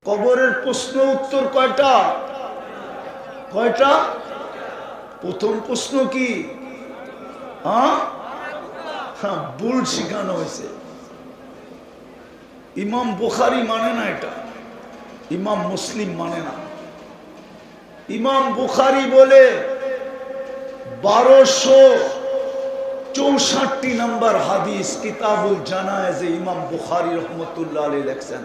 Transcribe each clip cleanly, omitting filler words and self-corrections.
কবরের প্রশ্ন উত্তর কয়টা? কয়টা? প্রথম প্রশ্ন কি? ভুল শিখানো হয়েছে। ইমাম বুখারী মানে না এটা, ইমাম মুসলিম মানে না। ইমাম বুখারী বলে 1264 নম্বর হাদিস কিতাবুল জানায়েজে ইমাম বুখারী রহমতুল্লাহ আলাইহি লেখছেন,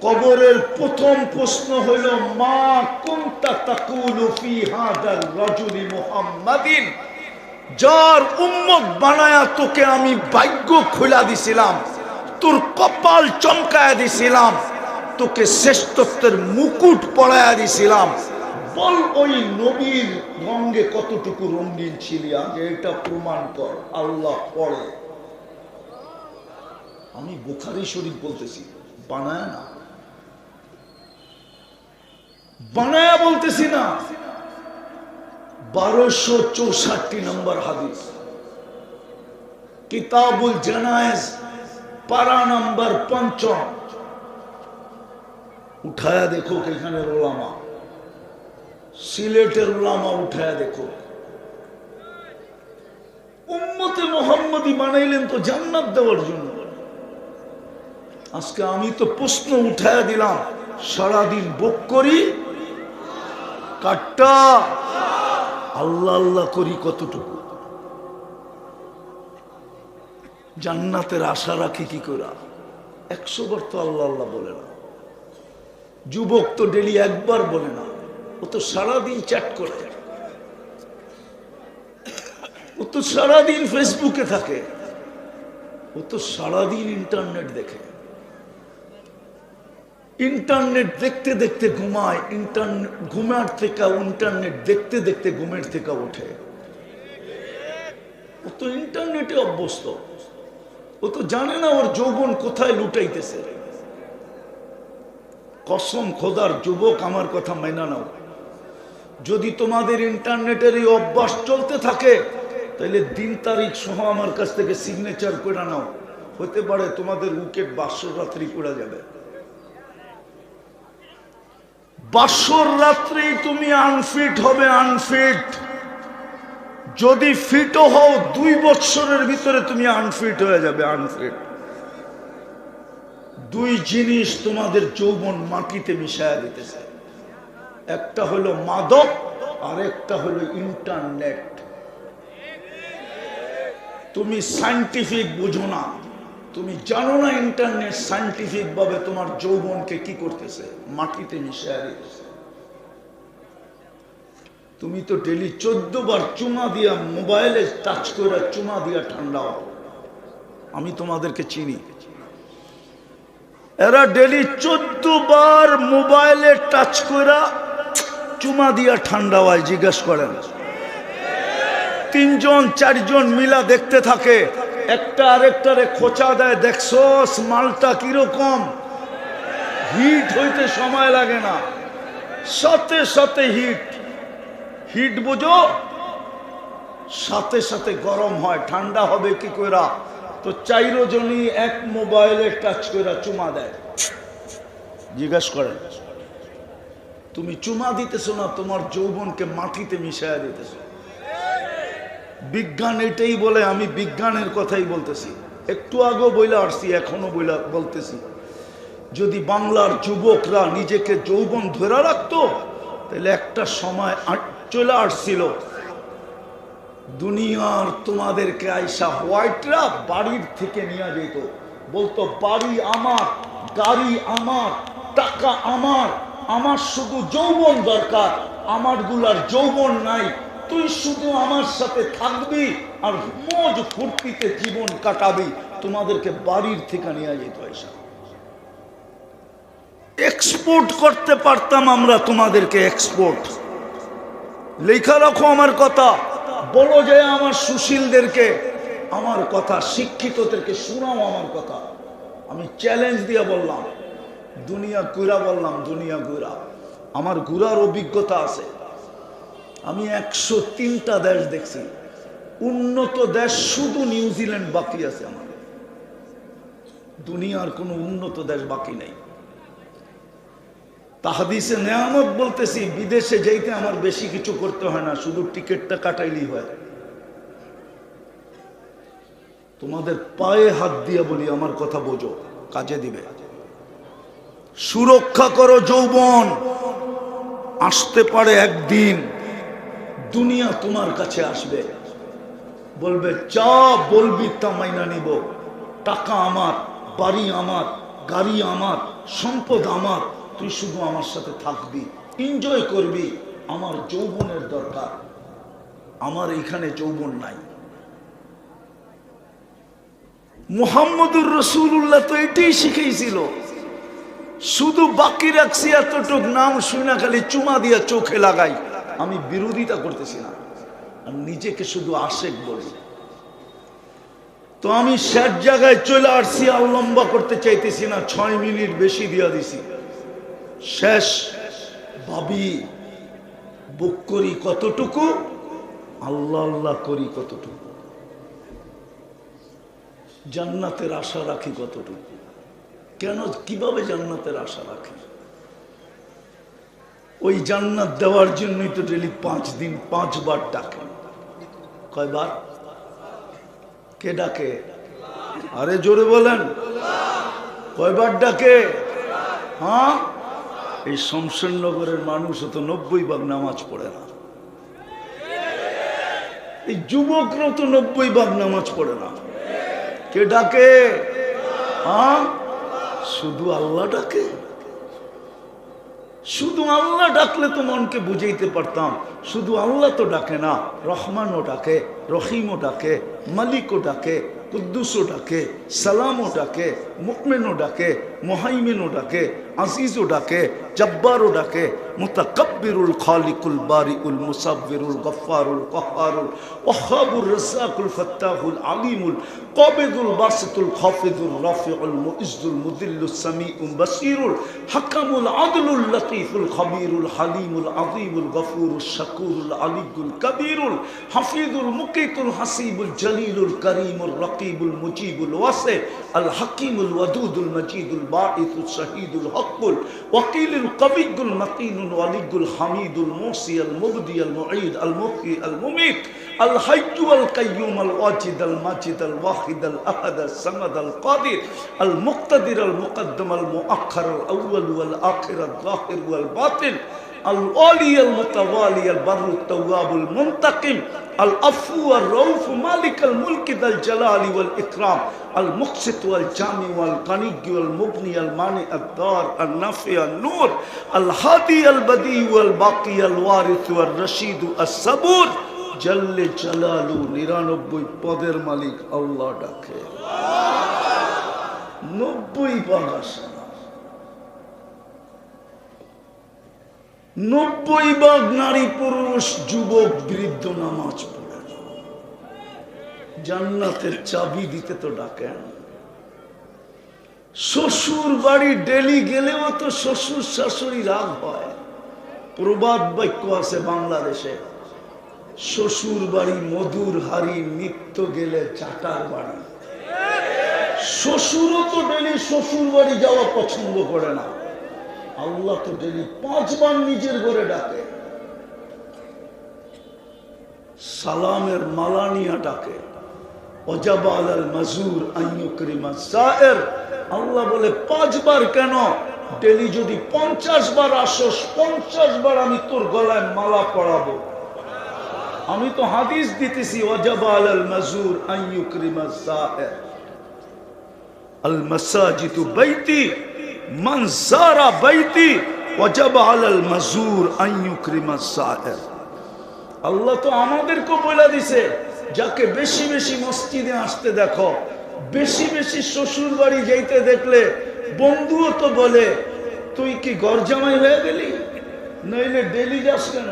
কবরের প্রথম প্রশ্ন হলো মা কুনতা তাকুলু ফি হাদাল রাজুলি মুহাম্মাদিন, যার উম্মত বানায়া তোকে আমি ভাগ্য খুলা দিছিলাম, তোর কপাল চমকায়া দিছিলাম, তোকে শ্রেষ্ঠত্বের মুকুট পরায়া দিছিলাম, বল ওই নবীর রঙে কতটুকু রঙিন ছিলি, আগে এটা প্রমাণ কর। আল্লাহ পড়ে, আমি বুখারী শরীফ বলতেছি, বানায় না, বানায়া বলতেছি না। 1264 নম্বর হাদিস কিতাবুল জানায়েজ পারা নম্বর 5। উঠায়া দেখো এখানের ওলামা, সিলেটের ওলামা উঠায়া দেখো। উম্মতে মুহাম্মদী বানাইলেন তো জান্নাত দেওয়ার জন্য। আজকে আমি তো প্রশ্ন উঠায়া দিলাম, সারাদিন বক করি কাটটা, আল্লাহ আল্লাহ করি কতটুকু, জান্নাতের আশা রাখি কি করে? 100 বার তো আল্লাহ আল্লাহ বলে না। যুবক তো ডেলি একবার বলে না, ও তো সারাদিন চ্যাট করে, ও তো সারাদিন ফেসবুকে থাকে, ও তো সারাদিন ইন্টারনেট দেখে, ইন্টারনেট দেখতে দেখতে ঘুমায়, ইন্টারনেট ঘুমার থেকে ইন্টারনেট দেখতে দেখতে ঘুমের থেকে ওঠে। ও তো ইন্টারনেটে অভ্যস্ত, ও তো জানে না ওর যৌবন কোথায় লুটাইতেছে। কসম খোদার যুবক, আমার কথা মাইনা নাও, যদি তোমাদের ইন্টারনেটের এই অভ্যাস চলতে থাকে, তাহলে দিন তারিখ সহ আমার কাছ থেকে সিগনেচার করে নাও, হতে পারে তোমাদের উইকেট বাসর রাত্রি পড়া যাবে। বাসর রাত্রি তুমি আনফিট হবে, আনফিট। যদি ফিটও হও 2 বছরের ভিতরে তুমি আনফিট হয়ে যাবে, আনফিট। 2 জিনিস তোমাদের যৌবন মাটিতে মিশায়া দিতেছে, একটা হলো মাদক আর একটা হলো ইন্টারনেট। তুমি সায়েন্টিফিক বুঝো না, তুমি জানো না ইন্টারনেট সায়েন্টিফিক ভাবে তোমার যৌবনকে কি করতেছে, মাটিতে মিশায়া দিতেছে। তুমি তো ডেলি 14 বার চুমা দিয়া, মোবাইলে টাচ করে চুমা দিয়া ঠান্ডা হও। আমি তোমাদেরকে চিনি, এরা ডেলি 14 বার মোবাইলে টাচ করে চুমা দিয়া ঠান্ডা হয়। জিজ্ঞেস করেন, 3 জন 4 জন মিলা দেখতে থাকে, একটা আরেকটারে খোঁচা দেয়, দেখছস মালটা কিরকম, হিট হইতে সময় লাগে না, সাথে সাথে হিট। হিট বুঝো, সাথে সাথে গরম হয়। ঠান্ডা হবে কি কইরা? তো 4 জনই এক মোবাইলে টাচ করে চুমা দেয়। জিজ্ঞেস করেন, তুমি চুমা দিতেছো না, তোমার যৌবনকে মাটিতে মিশায়া দিতেছো। বিজ্ঞান এটাই বলে, আমি বিজ্ঞানের কথাই বলতেছি। একটু আগে বইলা আসছি, এখনো বলতেছি, যদি বাংলার যুবকরা নিজেকে যৌবন ধরে রাখতো, তাহলে একটা সময় চলে আসছিল, দুনিয়ার তোমাদেরকে আইসা হোয়াইটরা বাড়ির থেকে নিয়ে যেত, বলতো বাড়ি আমার, গাড়ি আমার, টাকা আমার, আমার শুধু যৌবন দরকার, আমার গুলার যৌবন নাই, তুই শুধু আমার সাথে থাকবি আর মজ ফুর্তিতে জীবন কাটাবি। তোমাদেরকে বাড়ির থেকে নিয়ে যেত আইসা, এক্সপোর্ট করতে পারতাম আমরা তোমাদেরকে, এক্সপোর্ট। লেখা রাখো আমার কথা, বলো যে আমার সুশীলদেরকে আমার কথা, শিক্ষিতদেরকে শোনাও আমার কথা। আমি চ্যালেঞ্জ দিয়ে বললাম, দুনিয়া ঘুরা বললাম, দুনিয়া ঘুরা, আমার ঘুরার অভিজ্ঞতা আছে। আমি 103টা দেশ দেখছি, উন্নত দেশ শুধু নিউজিল্যান্ড বাকি আছে আমার, দুনিয়ার কোনো উন্নত দেশ বাকি নেই। তাহাদিসে নেয়ামত বলতেছি, বিদেশে যাইতে আমার বেশি কিছু করতে হয় না, শুধু টিকিটটা কাটাইলেই হয়। তোমাদের পায়ে হাত দিয়ে বলি, আমার কথা বোঝো, কাজে দিবে। সুরক্ষা করো যৌবন, আসতে পারে একদিন দুনিয়া তোমার কাছে আসবে, বলবে যা বলবি তা মাইনা নিব, টাকা আমার, বাড়ি আমার, গাড়ি আমার, সম্পদ আমার, তুই শুধু আমার সাথে থাকবি, এনজয় করবি। আমার যৌবনের দরকার, আমার এখানে যৌবন নাই। মুহাম্মদুর রাসূলুল্লাহ তো এটাই শিখিয়েছিল, শুধু বাকি রাখছি এতটুক, নাম শুনে খালি চুমা দিয়া চোখে লাগাই। আমি বিরোধিতা করতেছি না, আর নিজেকে শুধু আশেক বলি। তো আমি শেষ জায়গায় চলে আসছি, আর লম্বা করতে চাইতেছি না, 6 মিনিট বেশি দিয়া দিছি। শেষ ভাবি বুক করি কতটুকু, আল্লাহ আল্লাহ করি কতটুকু, জান্নাতের আশা রাখি কতটুকু। কেন, কিভাবে জান্নাতের আশা রাখি? ওই জান্নাত দেওয়ার জন্যই তো ডেলি 5 দিন 5 বার ডাকে। কয়বার? কে ডাকে? আরে জোরে বলেন, কয়বার ডাকে? হ্যাঁ, এই শমশেরনগরের মানুষ তো 90 নামাজ পড়ে না, এই যুবকরা তো 90 নামাজ পড়ে না। কে ডাকে? হ্যাঁ, শুধু আল্লাহ ডাকে। শুধু আল্লাহ ডাকলে তো মনকে বুঝাইতে পারতাম, শুধু আল্লাহ তো ডাকে না, রহমানও ডাকে, রহিমও ডাকে, মালিকও ডাকে, কুদ্দুসও ডাকে, সালামও ডাকে, মুকমিনও ডাকে, মুহাইমিনও ডাকে, আজিজও ডাকে, জব্বারও ডাকে, মুতাকাব্বিরুল খালিকুল বারিউল মুসাব্বিরুল গফফারুল কহ্হারুল ওয়াহ্হাবুর রাজ্জাকুল ফাত্তাহুল আলিমুল কাবিদুল বাসিতুল খাফিদুল রাফিউল মুইজ্জুল মুদিল্লুস সামিউল বাসীরুল হাকামুল আদলুল লতীফুল খবীরুল হালিমুল আযীমুল গফুরুশ শাকুরুল আলিয়ুল কবীরুল হাফিজুল মুকিতুল হাসিবুল জলিলুল করিমুল রকিবুল মুজিবুল ওয়াসি আল হাকিমুল ওয়াদুদুল মজিদুল বাঈসুল শহীদুল হকুল ওয়াকিলুল কবিয়ুল মতিনুল ওয়ালিয়ুল হামিদুল মুসি আল মুবদি আল মুঈদ আল মুহয়ি আল মুমীত আল হাইয়্যু আল কাইয়্যুম আল ওয়াজিদ আল মাজিদ আল ওয়াহিদ আল আহাদ আল সামাদ আল কাদির আল মুক্তাদির আল মুকদ্দম আল মুআখ্খার আল আউয়াল ওয়াল আখির আল যাহির ওয়াল বাতিন الولي المتوالي البر التواب المنتقم العفو الرؤوف مالك الملك ذا الجلال والإكرام المقسط والجامع والغني والمغني المانع الضار النافع النور الهادي البديع والباقي الوارث والرشيد الصبور جل جلاله 99 পদের মালিক আল্লাহ ডাকে। 90 পদ আসে, 90 নারী পুরুষ যুবক বৃদ্ধ নামাজ পড়ে না। জান্নাতের চাবি দিতে তো ডাকেন। শ্বশুর বাড়ি ডেলি গেলেও তো শ্বশুর শাশুড়ি রাগ হয়। প্রবাদ বাক্য আছে বাংলাদেশে, শ্বশুর বাড়ি মধুর হাড়ি, নিত্য গেলে চাটার বাড়ি। শ্বশুরও তো ডেলি শ্বশুর বাড়ি যাওয়া পছন্দ করে না। আল্লাহ তো ডেলি 5 বার নিজের ঘরে ডাকে। সালামের মালা নিয়ে ডাকে। ওয়াজাবা আলাল মাজুর আন ইউকরিমা সায়ের। আল্লাহ বলে 5 বার কেন? ডেলি যদি 50 বার আসোস, 50 বার আমি তোর গলায় মালা পরাবো। আমি তো হাদিস দিতেছি, ওয়াজাবা আলাল মাজুর আন ইউকরিমা সায়ের। আল মাসাজিদু বাইতি মান যারা বাইতি ওয়াজাবা আলাল মাজুর আন ইউকরিমা সায়ের। আল্লাহ তো আমাদেরকে বলে দিছে, যাকে বেশি বেশি মসজিদে আসতে দেখো, বেশি বেশি শ্বশুর বাড়ি যাইতে দেখলে বন্ধুও তো বলে তুই কি ঘর জামাই হয়ে গেলি, নইলে ডেলি যাস কেন?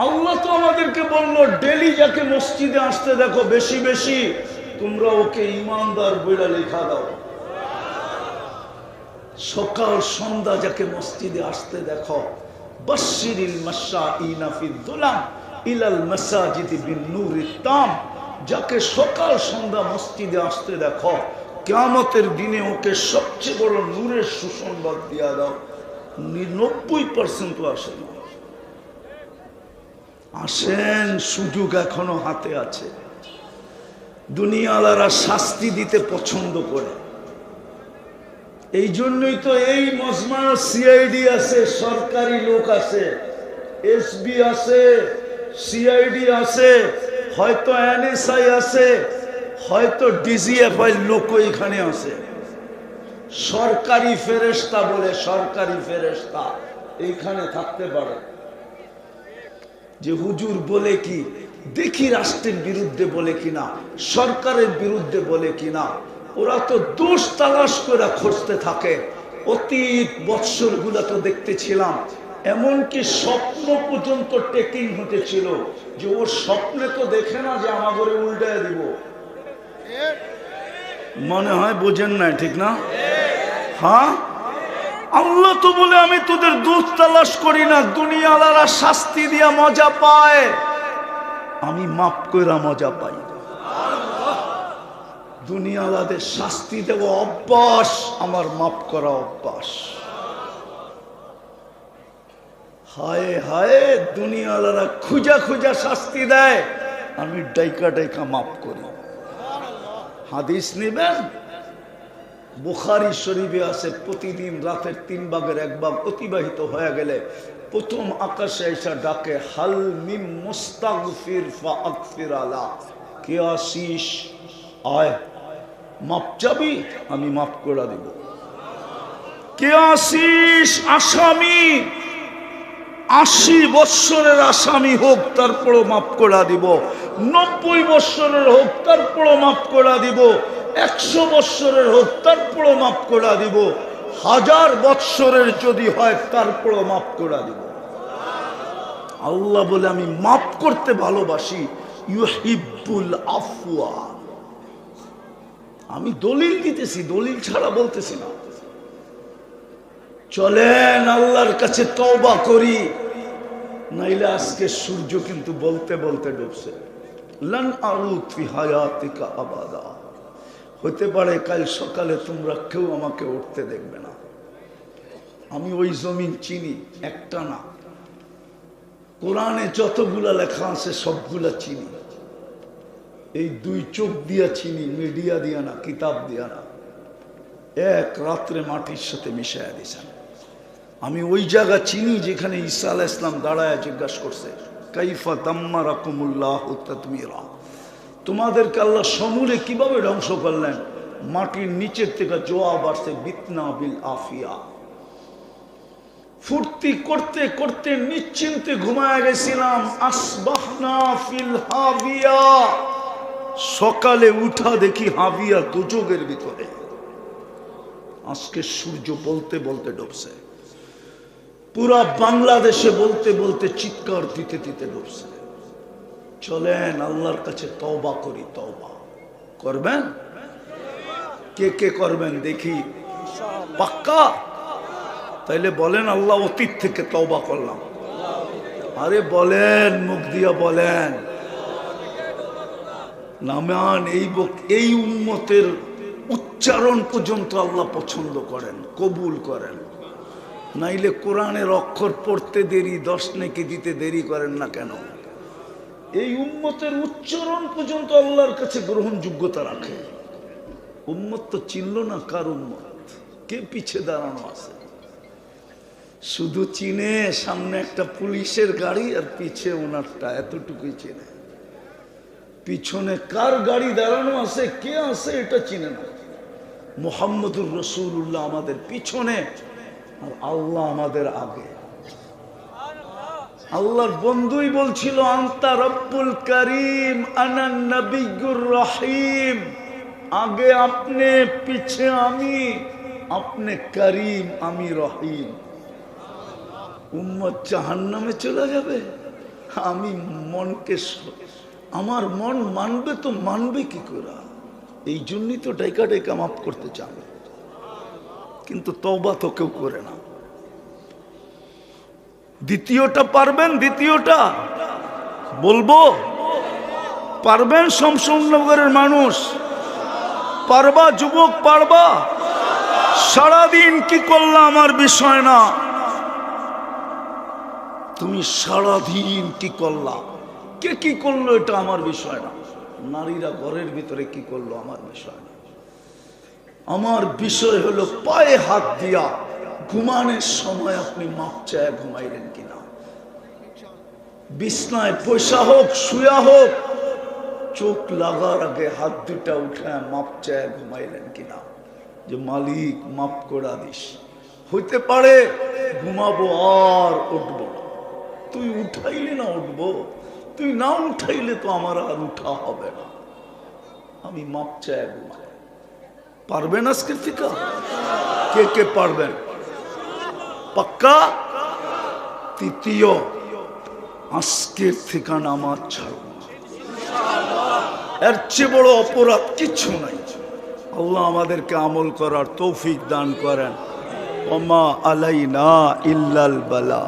আল্লাহ তো আমাদেরকে বললো ডেলি যাকে মসজিদে আসতে দেখো বেশি বেশি, তোমরা ওকে ইমানদার বইলা লেখা দাও। সকাল সন্ধ্যা যাকে মসজিদে আসতে দেখো, বাশশিরিল মাশাঈনা ফিদ-দুলাম ইলাল মাসাজিদি বিন-নূরিত তাম। যাকে সকাল সন্ধ্যা মসজিদে আসতে দেখো, কিয়ামতের দিনে ওকে সবচেয়ে বড় নূরের সুসংবাদ দিয়া দাও। 90% আসে না। আসেন, সুযোগ এখনো হাতে আছে। দুনিয়ালারা শাস্তি দিতে পছন্দ করে। এই জন্যই তো এই মজমার সিআইডি আছে, সরকারি লোক আছে, এসবি আছে, সিআইডি আছে, হয়তো এনএসআই আছে, হয়তো ডিজিএফআই লোক এখানে আছে। সরকারি ফেরেশতা বলে, সরকারি ফেরেশতা এইখানে থাকতে পারে। যে হুজুর বলে কি, দেখি রাষ্ট্রের বিরুদ্ধে বলে কিনা, সরকারের বিরুদ্ধে বলে কিনা। ওরা তো দোষ তালাশ করে খুঁজতে থাকে। অতীত বৎসরগুলো তো দেখতেছিলাম, এমনকি স্বপ্ন পর্যন্ত টেকিং হতেছিল, যে ওর স্বপ্নে তো দেখে না যে আমাদের উল্টায় দিব। মনে হয় বোঝেন না, ঠিক না? হ্যাঁ, আল্লাহ তো বলে আমি তোদের দোষ তালাশ করি না, দুনিয়ালারা শাস্তি দিয়া মজা পায়, আমি মাফ কইরা মজা পাই। দুনিয়ালাদের শাস্তি দেব অভ্যাস, আমার মাফ করা অভ্যাস। হায় হায়, দুনিয়ালারা খুঁজা খুঁজা শাস্তি দেয়, আমি ডাইকা ডাইকা মাফ করি। হাদিস নেবেন, বুখারী শরীফে আছে, প্রতিদিন রাতের 3 ভাগের 1 ভাগ অতিবাহিত হয়ে গেলে প্রথম আকাশে এসে ডাকে, হাল মিম মুস্তাগফির ফাগফির আলা। কে আসিস, আয়, মাপ চাবি, আমি মাফ করে দিব। কে আসিস আসামি, 80 বৎসরের আসামি হোক, তারপরও মাফ করে দিব। 90 বৎসরের হোক, তারপরও মাফ করে দিব। 100 বৎসরের হোক, তারপরও মাফ করে দিব। 1000 বৎসরের যদি হয়, তারপরও মাফ করে দিব। আল্লাহ বলে আমি মাফ করতে ভালোবাসি, ইউহিব্বুল আফওয়া। আমি দলিল দিতেছি, দলিল ছাড়া বলতেছি না। চলেন আল্লাহর কাছে তওবা করি, নাইলে আজকে সূর্য কিন্তু বলতে বলতে ডুবছে। লান আউদ ফি হায়াতিকা আবাদা। হতে পারে কাল সকালে তোমরা কেউ আমাকে উঠতে দেখবে না। আমি ওই জমিন চিনি, একটা না, কোরআনে যতগুলা লেখা আছে সবগুলা চিনি। এই 2 চোখ দিয়া চিনি, মিডিয়া দিয়া না, কিতাব দিয়া না। এক রাত্রে মাটির সাথে মিশাইয়া দিয়েছেন। আমি ওই জায়গা চিনি যেখানে ঈসা আলাইহিস সালাম দাঁড়ায় জিজ্ঞাসা করছে, কাইফা দাম্মারাকুমুল্লাহু তাদমিরা। তোমাদেরকে আল্লাহ সমূলে কিভাবে ধ্বংস করলেন? মাটির নিচের থেকে জবাব আসছে, বিতনা বিল আফিয়া। ফুর্তি করতে করতে নিশ্চিন্তে ঘুমায় গেছিলাম, আসবাহনা ফিল হাবিয়া। সকালে উঠা দেখি হাবিয়া দুযোগের ভিতরে। আজকে সূর্য বলতে বলতে ডুবছে, পুরা বাংলাদেশে বলতে বলতে চিৎকার দিতে দিতে ডুবছে। চলেন আল্লাহর কাছে তওবা করি। তওবা করবেন? কে কে করবেন দেখি? পাক্কা? তাইলে বলেন, আল্লাহ অতীত থেকে তওবা করলাম। আরে বলেন, মুখ দিয়া বলেন। নামান এই উম্মতের উচ্চারণ পর্যন্ত আল্লাহ পছন্দ করেন, কবুল করেন। নাইলে কোরআনের অক্ষর পড়তে দেরি, 10 নেকি দিতে দেরি করেন না কেন? এই উম্মতের উচ্চারণ পর্যন্ত আল্লাহর কাছে গ্রহণযোগ্যতা রাখে। উম্মত তো চিনল না কার উম্মত, কে পিছে দাঁড়ানো আছে। শুধু চিনে সামনে একটা পুলিশের গাড়ি আর পিছে ওনারটা, এতটুকুই চিনে। পিছনে কার গাড়ি দাঁড়ানো আছে, কে আছে, এটা চিনে না। মুহাম্মদুর রাসূলুল্লাহ আমাদের পিছনে আর আল্লাহ আমাদের আগে। আল্লাহর বন্ধুই বলছিল, আনতা রব্বুল করিম আনা নবিয়্যুর রহিম। আগে আপনি, পিছে আমি। আপনি করিম, আমি রহিম। উম্মত জাহান্নামে চলে যাবে। আমি মনকে, আমার মন মানবে তো মানবে কি করে? এই জন্যই তো ডাইকা ডাইকা মাফ করতে চান, কিন্তু তওবা তো কেউ করে না। দ্বিতীয়টা পারবেন? দ্বিতীয়টা বলবো? পারবেন? শমশমনগরের মানুষ পারবা যুবক, পারবা? সারাদিন কি করলা আমার বিষয় না, তুমি সারাদিন কি করলা, কে কি করলো এটা আমার বিষয় না। নারীরা ঘরের ভিতরে কি করলো আমার বিষয় না। আমার বিষয় হলো পায়ে হাত দিয়া ঘুমানোর সময় আপনি মাপ চায় ঘুমাইলেন কিনা, বিছনায় পয়সা হোক শুয়া হোক, চোখ লাগার আগে হাত দুটা উঠায় মাপ চায় ঘুমাইলেন কিনা, যে মালিক মাপ করা দিস। হইতে পারে ঘুমাবো আর উঠবো, তুই উঠাইলে না উঠবো, তুই না উঠাইলে তো আমার আর উঠা হবে না, আমি মাপ চায় ঘুমাই। পারবেন আজকের থেকে? কে কে পারবেন? পাক্কা? তৃতীয়, আজকের থেকে নামাজ ছাড়ব না। এর চেয়ে বড় অপরাধ কিছু নাই। আল্লাহ আমাদেরকে আমল করার তৌফিক দান করেন। ওমা আলাইনা ইল্লাল বালা।